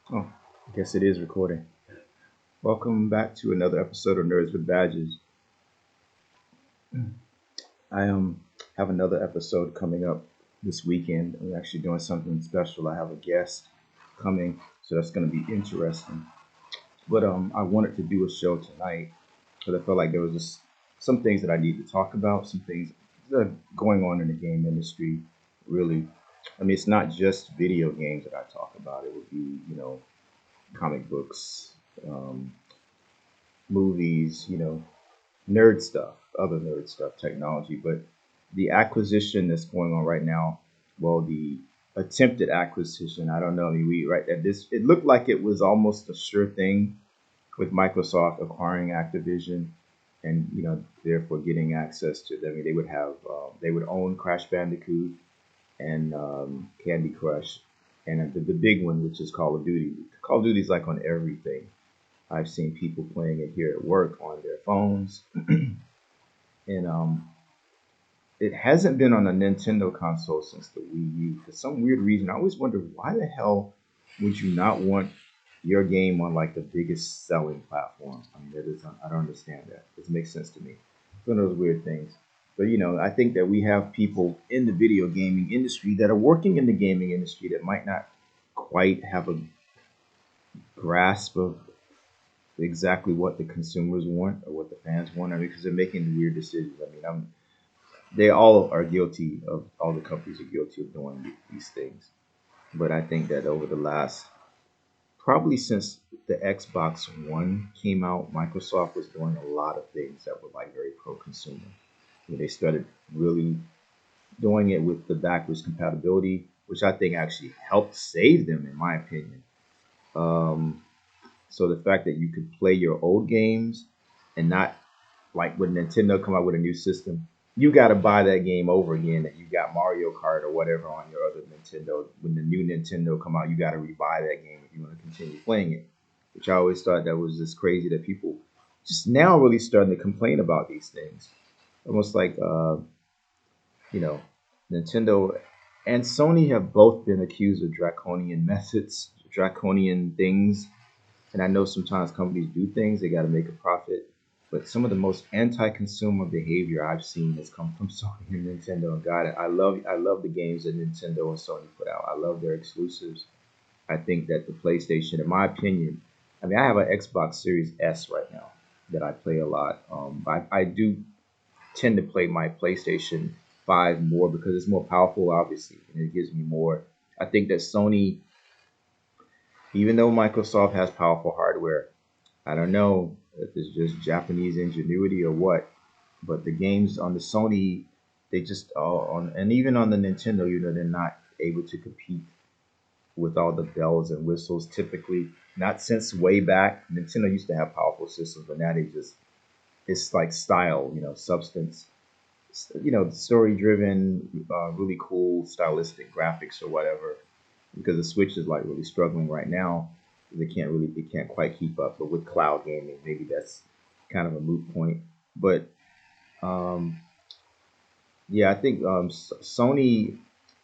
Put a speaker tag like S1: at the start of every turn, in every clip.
S1: Oh, I guess it is recording. Welcome back to another episode of Nerds with Badges. I have another episode coming up this weekend. I'm actually doing something special. I have a guest coming, so that's going to be interesting. But I wanted to do a show tonight because I felt like there was just some things that I need to talk about, some things that are going on in the game industry. Really, I mean, it's not just video games that I talk about. It would be, comic books, um, movies, nerd stuff, other nerd stuff, technology. But the acquisition that's going on right now, well, the attempted acquisition, I don't know. I mean, we right at this, it looked like it was almost a sure thing with Microsoft acquiring Activision, and therefore getting access to. I mean, they would have, they would own Crash Bandicoot and Candy Crush, and the big one, which is Call of Duty. Call of Duty is like on everything. I've seen people playing it here at work on their phones, and it hasn't been on a Nintendo console since the Wii U. For some weird reason, I always wonder why the hell would you not want your game on like the biggest selling platform? I mean, that is I don't understand that. It makes sense to me. It's one of those weird things. But I think that we have people in the video gaming industry that are working in the gaming industry that might not quite have a grasp of exactly what the consumers want or what the fans want. I mean, because they're making weird decisions. I mean, they all are guilty of all the companies are guilty of doing these things. But I think that over the last probably since the Xbox One came out, Microsoft was doing a lot of things that were like very pro consumer. They started really doing it with the backwards compatibility, which I think actually helped save them, in my opinion. Um, so the fact that you could play your old games and not like when Nintendo come out with a new system, you got to buy that game over again. That you got Mario Kart or whatever on your other Nintendo. When the new Nintendo come out, you got to rebuy that game if you want to continue playing it. Which I always thought that was just crazy that people just now really starting to complain about these things. Almost like you know, Nintendo and Sony have both been accused of draconian methods, draconian things. And I know sometimes companies do things, they got to make a profit. But some of the most anti-consumer behavior I've seen has come from Sony and Nintendo. And God, I love the games that Nintendo and Sony put out. I love their exclusives. I think that the PlayStation, in my opinion, I mean, I have an Xbox Series S right now that I play a lot. I do tend to play my PlayStation 5 more because it's more powerful, obviously, and it gives me more. I think that Sony, even though Microsoft has powerful hardware, I don't know if it's just Japanese ingenuity or what, but the games on the Sony, they just on and even on the Nintendo, they're not able to compete with all the bells and whistles. Typically, not since way back. Nintendo used to have powerful systems, but now they just it's like style, substance, story driven, really cool stylistic graphics or whatever. Because the Switch is like really struggling right now. They can't quite keep up. But with cloud gaming, maybe that's kind of a moot point. But um, yeah, I think Sony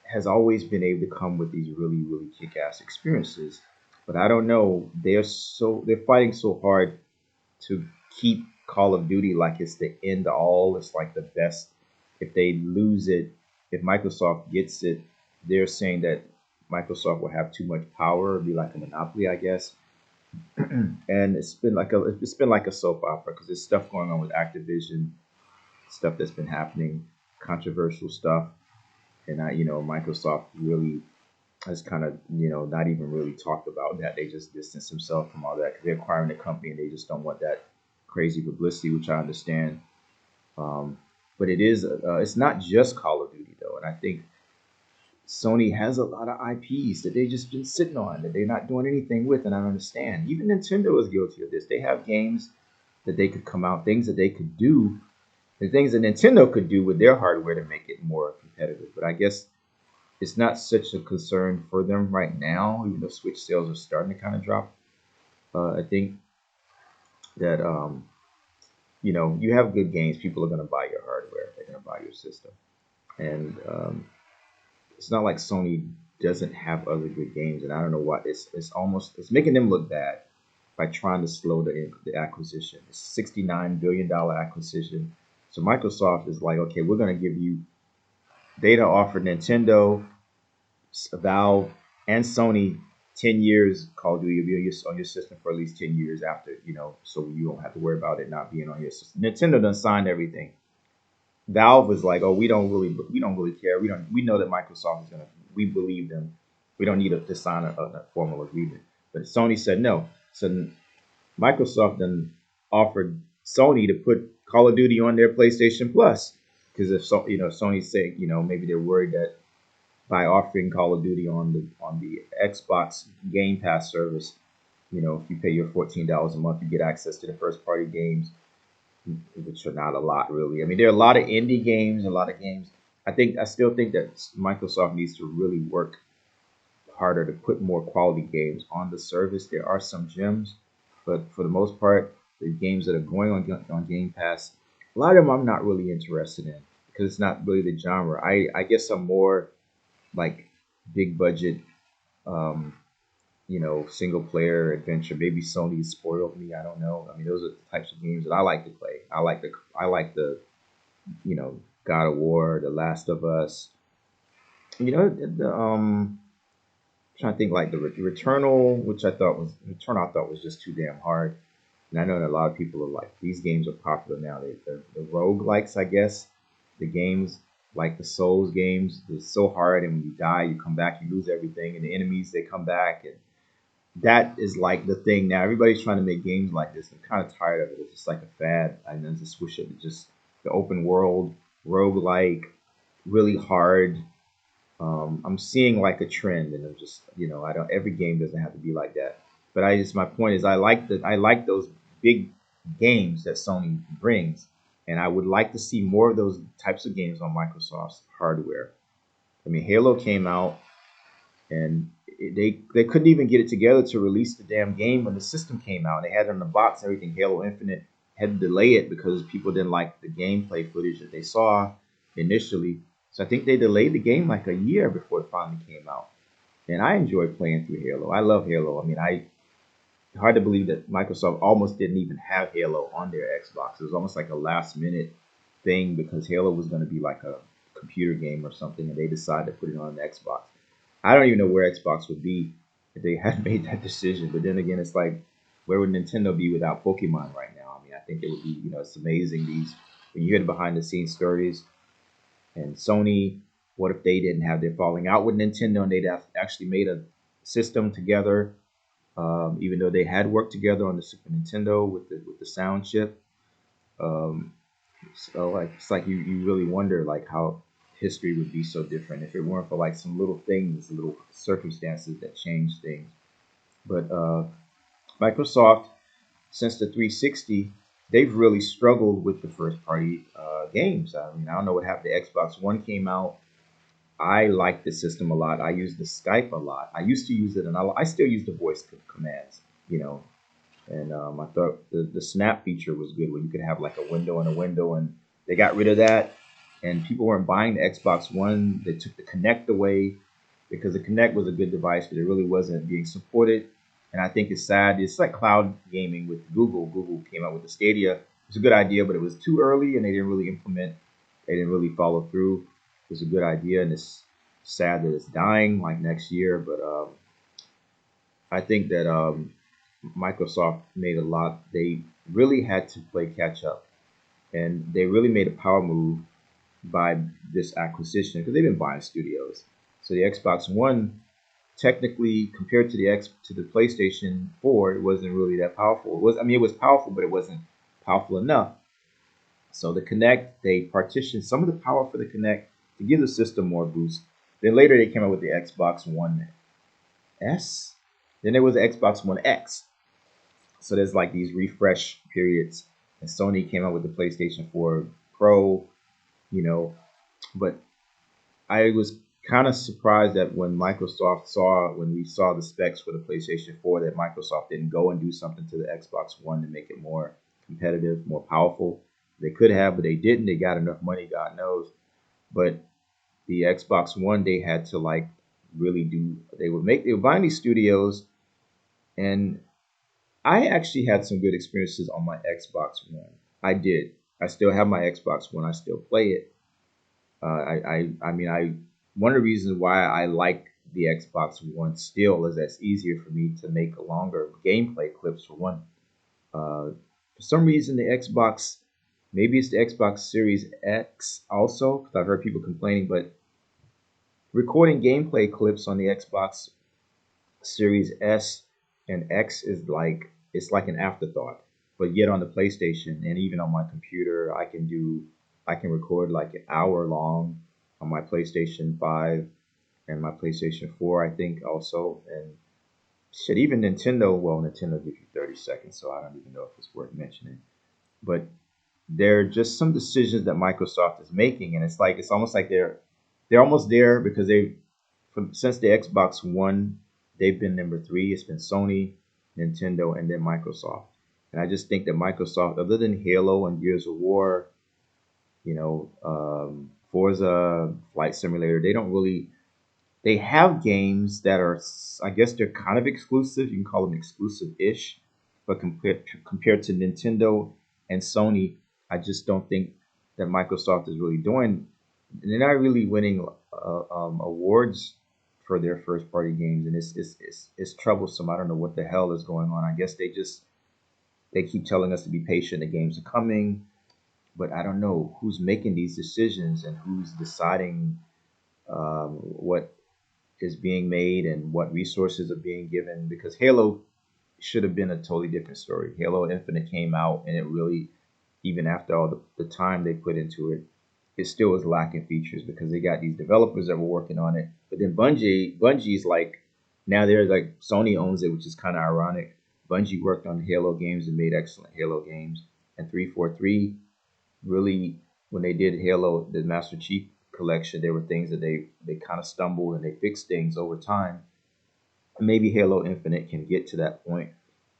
S1: has always been able to come with these really kick-ass experiences. But I don't know. They're fighting so hard to keep Call of Duty like it's the end all. It's like the best. If they lose it, if Microsoft gets it, they're saying that Microsoft will have too much power, be like a monopoly, I guess. And it's been like a soap opera because there's stuff going on with Activision, stuff that's been happening, controversial stuff, and Microsoft really has kind of not even really talked about that. They just distance themselves from all that because they're acquiring the company and they just don't want that crazy publicity, which I understand. Um, but it's not just Call of Duty though, and I think Sony has a lot of IPs that they just been sitting on that they're not doing anything with, and I understand. Even Nintendo is guilty of this. They have games that they could come out, things that they could do, the things that Nintendo could do with their hardware to make it more competitive. But I guess it's not such a concern for them right now, even though Switch sales are starting to kind of drop. I think that you have good games, people are going to buy your hardware, they're going to buy your system, and it's not like Sony doesn't have other good games, and I don't know why. It's making them look bad by trying to slow the acquisition. It's $69 billion acquisition. So Microsoft is like, okay, we're going to give you data offered Nintendo, Valve, and Sony 10 years. Call of Duty will be on your system for at least 10 years after, so you don't have to worry about it not being on your system. Nintendo done signed everything. Valve was like, oh, we don't really care. We know that Microsoft is gonna. We believe them. We don't need to sign a formal agreement. But Sony said no. So Microsoft then offered Sony to put Call of Duty on their PlayStation Plus, because if Sony's saying, maybe they're worried that by offering Call of Duty on the Xbox Game Pass service, if you pay your $14 a month, you get access to the first party games, which are not a lot really. I mean, there are a lot of indie games, a lot of games. I still think that Microsoft needs to really work harder to put more quality games on the service. There are some gems, but for the most part, the games that are going on Game Pass, a lot of them I'm not really interested in because it's not really the genre. I guess I'm more like big budget, um, single player adventure. Maybe Sony spoiled me. I don't know. I mean, those are the types of games that I like to play. I like the God of War, The Last of Us. Trying to think like the Returnal, which I thought was just too damn hard. And I know that a lot of people are like, these games are popular now. The roguelikes, I guess, the games like the Souls games, they're so hard, and when you die, you come back, you lose everything, and the enemies they come back, and that is like the thing now. Everybody's trying to make games like this. I'm kind of tired of it. It's just like a fad. I just wish it was just the open world roguelike, really hard. I'm seeing like a trend, and I'm just I don't. Every game doesn't have to be like that. But my point is I like those big games that Sony brings, and I would like to see more of those types of games on Microsoft's hardware. I mean, Halo came out, and they couldn't even get it together to release the damn game when the system came out. They had it in the box and everything. Halo Infinite had to delay it because people didn't like the gameplay footage that they saw initially. So I think they delayed the game like a year before it finally came out. And I enjoy playing through Halo. I love Halo. I mean, hard to believe that Microsoft almost didn't even have Halo on their Xbox. It was almost like a last minute thing because Halo was going to be like a computer game or something, and they decided to put it on the Xbox. I don't even know where Xbox would be if they hadn't made that decision. But then again, it's like, where would Nintendo be without Pokemon right now? I mean, I think it would be, it's amazing when you hear the behind the scenes stories. And Sony, what if they didn't have their falling out with Nintendo and they'd have actually made a system together, even though they had worked together on the Super Nintendo with the sound chip. Um, so like it's like you really wonder like how history would be so different if it weren't for like some little things, little circumstances that change things. But Microsoft, since the 360, they've really struggled with the first party games. I mean, I don't know what happened. The Xbox One came out. I like the system a lot. I use the Skype a lot. I used to use it, and I still use the voice commands. And I thought the snap feature was good, where you could have like a window and a window, and they got rid of that. And people weren't buying the Xbox One. They took the Kinect away because the Kinect was a good device, but it really wasn't being supported. And I think it's sad. It's like cloud gaming with Google. Google came out with the Stadia. It was a good idea, but it was too early, and they didn't really implement. They didn't really follow through. It was a good idea, and it's sad that it's dying like next year. But I think that Microsoft made a lot. They really had to play catch up, and they really made a power move by this acquisition because they've been buying studios. So the Xbox One, technically, compared to the PlayStation 4, it wasn't really that powerful. It was powerful, but it wasn't powerful enough. So the Kinect, they partitioned some of the power for the Kinect to give the system more boost. Then later they came out with the Xbox One S. Then there was the Xbox One X. So there's like these refresh periods. And Sony came out with the PlayStation 4 Pro, you know. But I was kind of surprised that when we saw the specs for the PlayStation 4, that Microsoft didn't go and do something to the Xbox One to make it more competitive, more powerful. They could have, but they didn't. They got enough money, God knows. But the Xbox One, they had to like really do. They would find these studios, and I actually had some good experiences on my Xbox One. I did. I still have my Xbox One. I still play it. I mean, I one of the reasons why I like the Xbox One still is that it's easier for me to make longer gameplay clips for one. For some reason, the Xbox, maybe it's the Xbox Series X also, because I've heard people complaining, but recording gameplay clips on the Xbox Series S and X is like it's like an afterthought. But yet on the PlayStation and even on my computer, I can record like an hour long on my PlayStation 5 and my PlayStation 4, I think also. And shit, even Nintendo, well, Nintendo gives you 30 seconds, so I don't even know if it's worth mentioning. But there are just some decisions that Microsoft is making, and it's almost like they're almost there because since the Xbox One, they've been number three. It's been Sony, Nintendo, and then Microsoft. And I just think that Microsoft, other than Halo and Gears of War, Forza, Flight Simulator, they don't really. They have games that are, I guess, they're kind of exclusive. You can call them exclusive-ish, but compared to Nintendo and Sony, I just don't think that Microsoft is really doing. They're not really winning awards for their first-party games, and it's troublesome. I don't know what the hell is going on. I guess they keep telling us to be patient. The games are coming, but I don't know who's making these decisions and who's deciding what is being made and what resources are being given, because Halo should have been a totally different story. Halo Infinite came out and it really, even after all the time they put into it, it still was lacking features because they got these developers that were working on it. But then Bungie's like, now they're like, Sony owns it, which is kind of ironic. Bungie worked on Halo games and made excellent Halo games. And 343 really, when they did Halo, the Master Chief collection, there were things that they kind of stumbled and they fixed things over time. Maybe Halo Infinite can get to that point,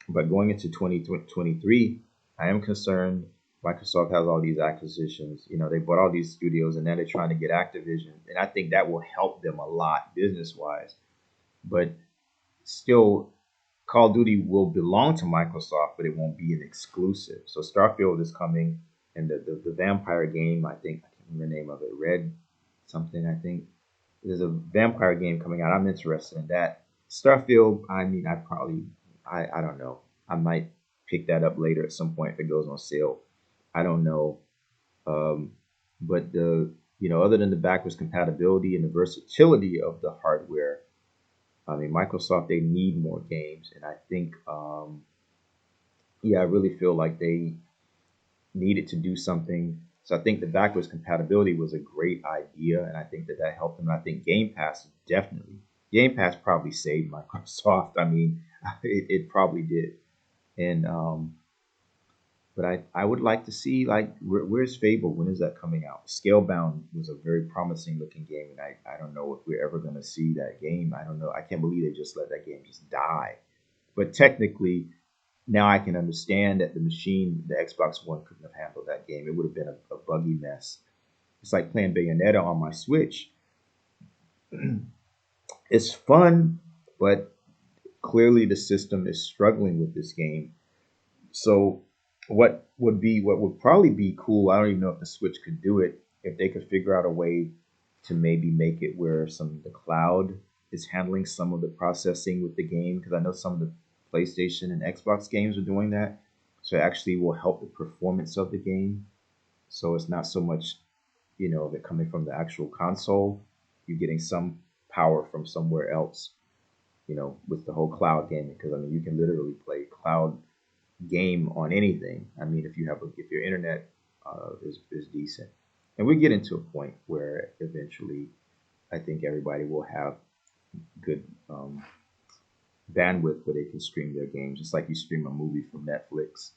S1: but going into 2023, I am concerned. Microsoft has all these acquisitions. They bought all these studios, and now they're trying to get Activision, and I think that will help them a lot business wise. But still, Call of Duty will belong to Microsoft, but it won't be an exclusive. So Starfield is coming, and the vampire game, I think, I can't remember the name of it, Red something, I think. There's a vampire game coming out. I'm interested in that. Starfield, I mean, I don't know. I might pick that up later at some point if it goes on sale. I don't know. Um, but other than the backwards compatibility and the versatility of the hardware, I mean, Microsoft, they need more games, and I think, yeah, I really feel like they needed to do something. So I think the backwards compatibility was a great idea, and I think that helped them. I think Game Pass probably saved Microsoft. I mean, it probably did. And but I would like to see, like, where's Fable? When is that coming out? Scalebound was a very promising looking game, and I don't know if we're ever going to see that game. I don't know. I can't believe they just let that game just die. But technically, now I can understand that the Xbox One couldn't have handled that game. It would have been a buggy mess. It's like playing Bayonetta on my Switch. It's fun, but clearly the system is struggling with this game. So what would probably be cool, I don't even know if the Switch could do it, if they could figure out a way to maybe make it where the cloud is handling some of the processing with the game, because I know some of the PlayStation and Xbox games are doing that. So it actually will help the performance of the game. So it's not so much, of it coming from the actual console. You're getting some power from somewhere else, with the whole cloud gaming. Because I mean, you can literally play cloud game on anything. I mean, if your internet is decent, and we get into a point where eventually, I think everybody will have good bandwidth where they can stream their games, just like you stream a movie from Netflix.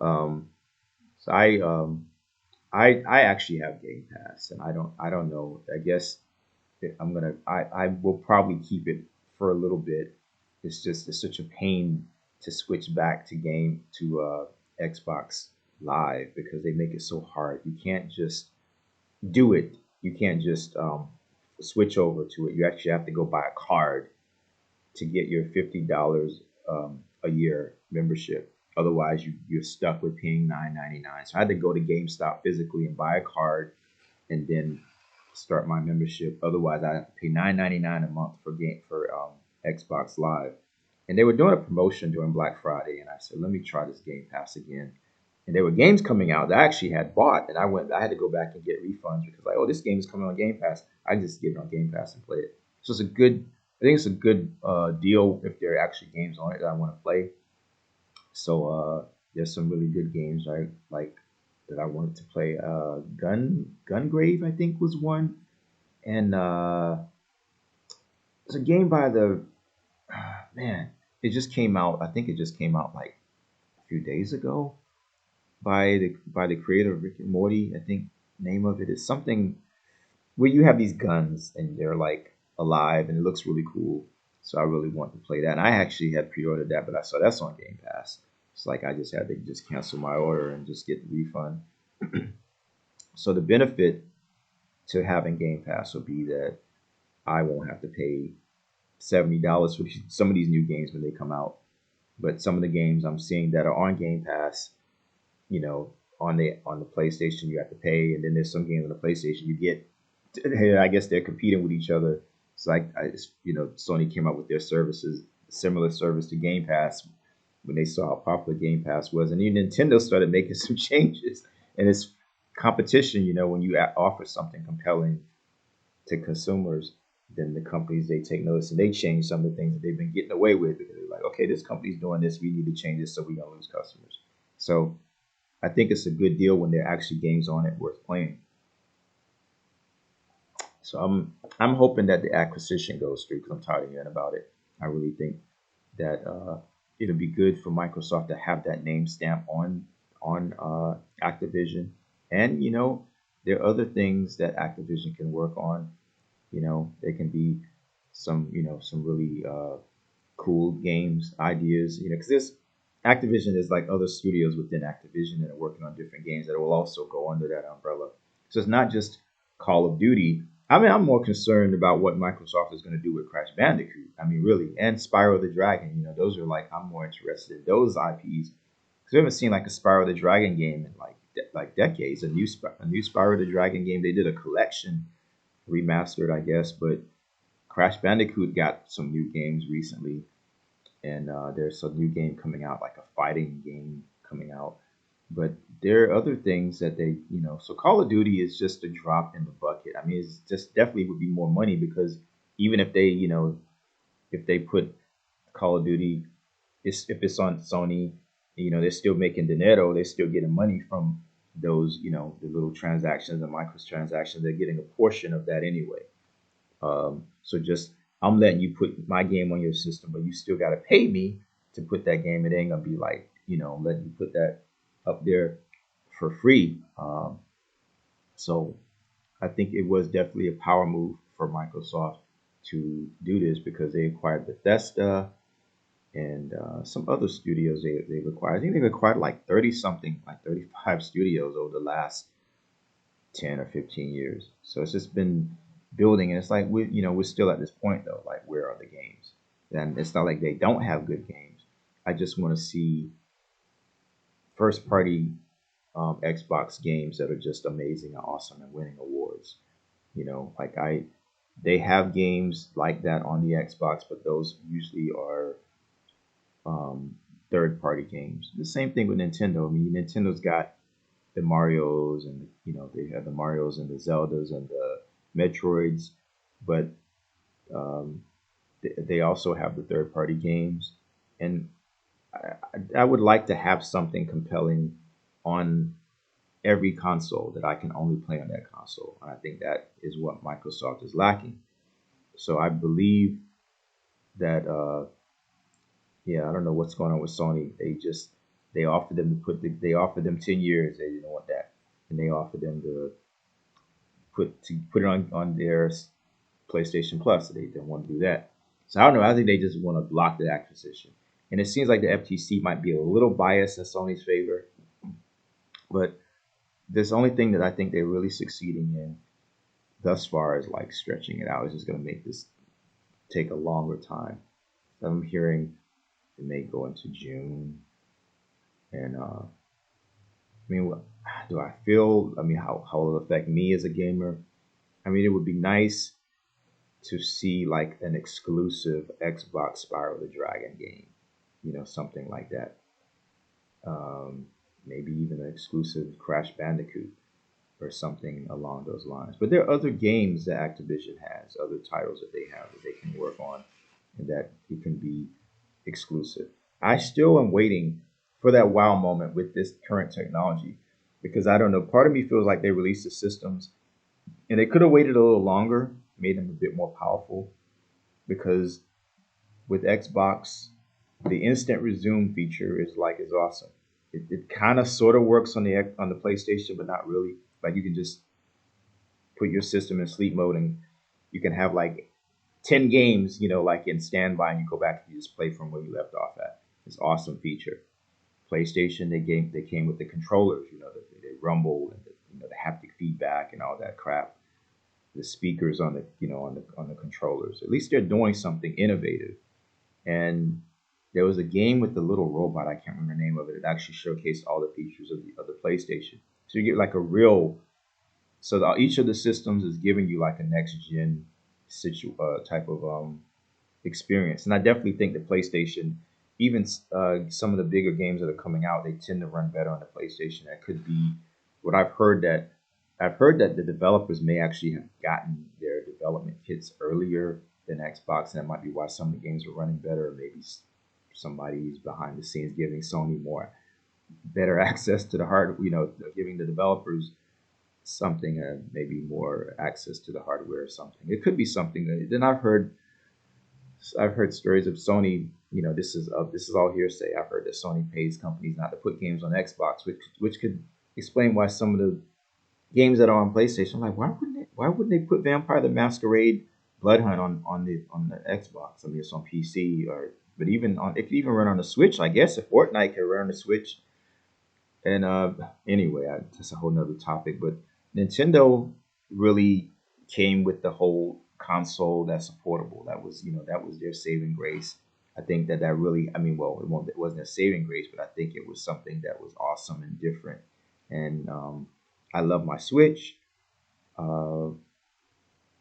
S1: Um, so I actually have Game Pass, and I don't know. I guess I will probably keep it for a little bit. It's such a pain to switch back to Xbox Live because they make it so hard. You can't just do it. You can't just switch over to it, you actually have to go buy a card to get your $50 a year membership. Otherwise, you're stuck with paying $9.99. So I had to go to GameStop physically and buy a card and then start my membership. Otherwise, I have to pay $9.99 a month for Xbox Live. And they were doing a promotion during Black Friday, and I said, let me try this Game Pass again. And there were games coming out that I actually had bought, and I had to go back and get refunds because like, oh, this game is coming on Game Pass. I just get it on Game Pass and play it. So I think it's a good deal if there are actually games on it that I want to play. So there's some really good games like that I wanted to play. Gungrave, I think, was one, and it's a game by the man. It just came out. I think it just came out like a few days ago by the creator of Rick and Morty. I think name of it is something where you have these guns and they're like alive and it looks really cool. So I really want to play that. And I actually had pre-ordered that, but I saw that's on Game Pass. It's like I just had to just cancel my order and just get the refund. So the benefit to having Game Pass will be that I won't have to pay $70 for some of these new games when they come out. But some of the games I'm seeing that are on Game Pass, you know, on the PlayStation you have to pay, and then there's some games on the PlayStation you get. I guess they're competing with each other. It's like Sony came up with their services, similar service to Game Pass when they saw how popular Game Pass was, and even Nintendo started making some changes. And it's competition, when you offer something compelling to consumers, then the companies they take notice and they change some of the things that they've been getting away with because they're like, okay, this company's doing this, we need to change this so we don't lose customers. So I think it's a good deal when there are actually games on it worth playing. So I'm hoping that the acquisition goes through because I'm tired of hearing about it. I really think that it'll be good for Microsoft to have that name stamp on Activision, and there are other things that Activision can work on. There can be some really cool games ideas. Because this Activision is like other studios within Activision that are working on different games that will also go under that umbrella. So it's not just Call of Duty. I mean, I'm more concerned about what Microsoft is going to do with Crash Bandicoot. I mean, really, and Spyro the Dragon. Those are like I'm more interested in those IPs because we haven't seen like a Spyro the Dragon game in like decades. A new Spyro the Dragon game. They did a collection remastered, I guess, but Crash Bandicoot got some new games recently, and there's a new game coming out, like a fighting game coming out. But there are other things that so Call of Duty is just a drop in the bucket. I mean, it's just definitely would be more money because even if they put Call of Duty, if it's on Sony, they're still making dinero, they're still getting money from those, the little transactions and microtransactions. They're getting a portion of that anyway. So just I'm letting you put my game on your system, but you still got to pay me to put that game. It ain't gonna be like letting you put that up there for free. So I think it was definitely a power move for Microsoft to do this because they acquired Bethesda and some other studios they've acquired. I think they've acquired like 30 something, like 35 studios over the last 10 or 15 years. So it's just been building, and it's like we're still at this point though. Like, where are the games? And it's not like they don't have good games. I just want to see first party Xbox games that are just amazing and awesome and winning awards. Like they have games like that on the Xbox, but those usually are third party games. The same thing with Nintendo. I mean, Nintendo's got the Mario's and they have the Mario's and the Zeldas and the Metroids, but um, they also have the third party games, and I would like to have something compelling on every console that I can only play on that console. And I think that is what Microsoft is lacking. So I believe that yeah, I don't know what's going on with Sony. They offered them to they offered them 10 years. They didn't want that, and they offered them to put it on their PlayStation Plus. They didn't want to do that. So I don't know. I think they just want to block the acquisition. And it seems like the FTC might be a little biased in Sony's favor. But this only thing that I think they're really succeeding in thus far as like stretching it out is just going to make this take a longer time. I'm hearing it may go into June, and I mean, what do I feel? I mean, how will it affect me as a gamer? I mean, it would be nice to see like an exclusive Xbox Spyro the Dragon game, something like that. Um, Maybe even an exclusive Crash Bandicoot or something along those lines. But there are other games that Activision has, other titles that they have that they can work on, and that it can be exclusive. I still am waiting for that wow moment with this current technology because I don't know. Part of me feels like they released the systems and they could have waited a little longer, made them a bit more powerful because with Xbox, the instant resume feature is awesome. It kind of sort of works on the PlayStation, but not really. Like you can just put your system in sleep mode and you can have like 10 games, like in standby, and you go back and you just play from where you left off at. It's an awesome feature. PlayStation, they came with the controllers, they rumble and the haptic feedback and all that crap. The speakers on the controllers. At least they're doing something innovative. And there was a game with the little robot. I can't remember the name of it. It actually showcased all the features of the PlayStation. So you get like a real. So each of the systems is giving you like a next gen type of experience. And I definitely think the PlayStation, even some of the bigger games that are coming out, they tend to run better on the PlayStation. That could be what I've heard that the developers may actually have gotten their development kits earlier than Xbox, and that might be why some of the games are running better. Or maybe somebody's behind the scenes giving Sony more better access to the hardware, giving the developers something, maybe more access to the hardware or something. It could be something. Then I've heard stories of Sony. This is all hearsay. I've heard that Sony pays companies not to put games on Xbox, which could explain why some of the games that are on PlayStation. I'm like, why wouldn't they put Vampire the Masquerade Blood Hunt on the Xbox? I mean, it's on PC or but even on it could even run on the Switch. I guess if Fortnite can run on the Switch. And anyway, that's a whole nother topic. But Nintendo really came with the whole console that's affordable. That was their saving grace. I think that really, I mean, well, it wasn't a saving grace, but I think it was something that was awesome and different. And I love my Switch. Uh,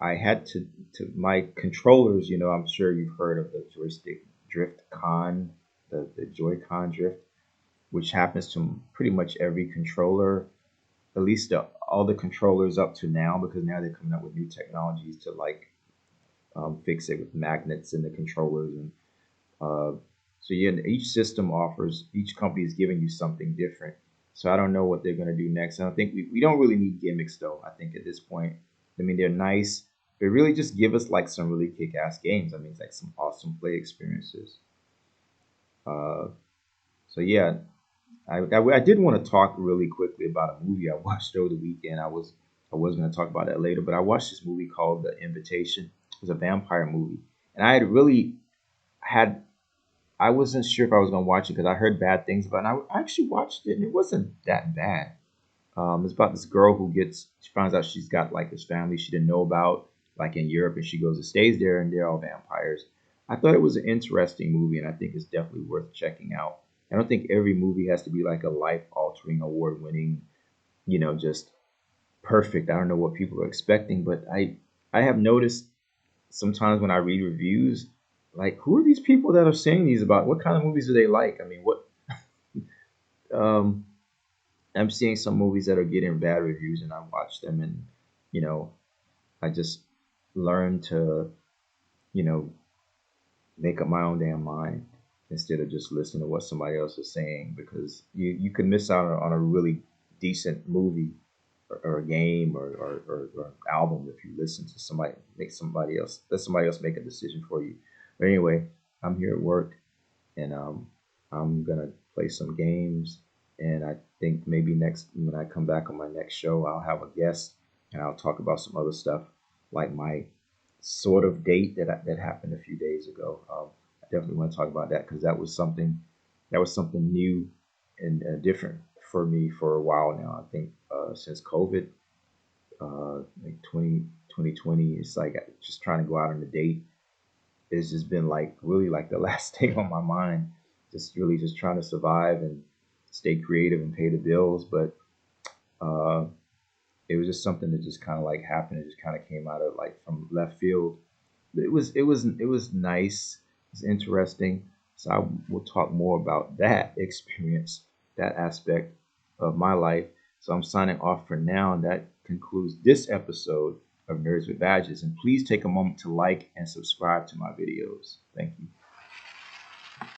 S1: I had to my controllers. I'm sure you've heard of the joystick drift con, the Joy-Con drift, which happens to pretty much every controller, at least all the controllers up to now, because now they're coming up with new technologies to like fix it with magnets in the controllers. And uh, so yeah, each company is giving you something different. So I don't know what they're going to do next. And I think we don't really need gimmicks though. I think at this point, I mean, they're nice, but really just give us like some really kick-ass games. I mean, it's like some awesome play experiences. Uh, so yeah, I did want to talk really quickly about a movie I watched over the weekend. I was going to talk about that later, but I watched this movie called The Invitation. It was a vampire movie, and had I wasn't sure if I was going to watch it because I heard bad things about it. And I actually watched it, and it wasn't that bad. It's about this girl she finds out she's got like this family she didn't know about, like in Europe, and she goes and stays there, and they're all vampires. I thought it was an interesting movie, and I think it's definitely worth checking out. I don't think every movie has to be like a life-altering, award-winning, just perfect. I don't know what people are expecting, but I have noticed sometimes when I read reviews, like who are these people that are saying these about? What kind of movies do they like? I mean, what um, I'm seeing some movies that are getting bad reviews, and I watch them, and you know, I just learn to, you know, make up my own damn mind instead of just listening to what somebody else is saying because you could miss out on a really decent movie or a game or album if you listen to let somebody else make a decision for you. But anyway, I'm here at work and I'm gonna play some games and I think maybe next when I come back on my next show I'll have a guest and I'll talk about some other stuff like my sort of date that happened a few days ago. I definitely want to talk about that because that was something new and different for me for a while now. I think since COVID, like 2020, 2020. It's like just trying to go out on a date. It's just been like really like the last thing on my mind. Just really just trying to survive and stay creative and pay the bills. But uh, it was just something that just kind of like happened. It just kind of came out of like from left field. It was nice. It's interesting. So I will talk more about that experience, that aspect of my life. So I'm signing off for now, and that concludes this episode of Nerds with Badges. And please take a moment to like and subscribe to my videos. Thank you.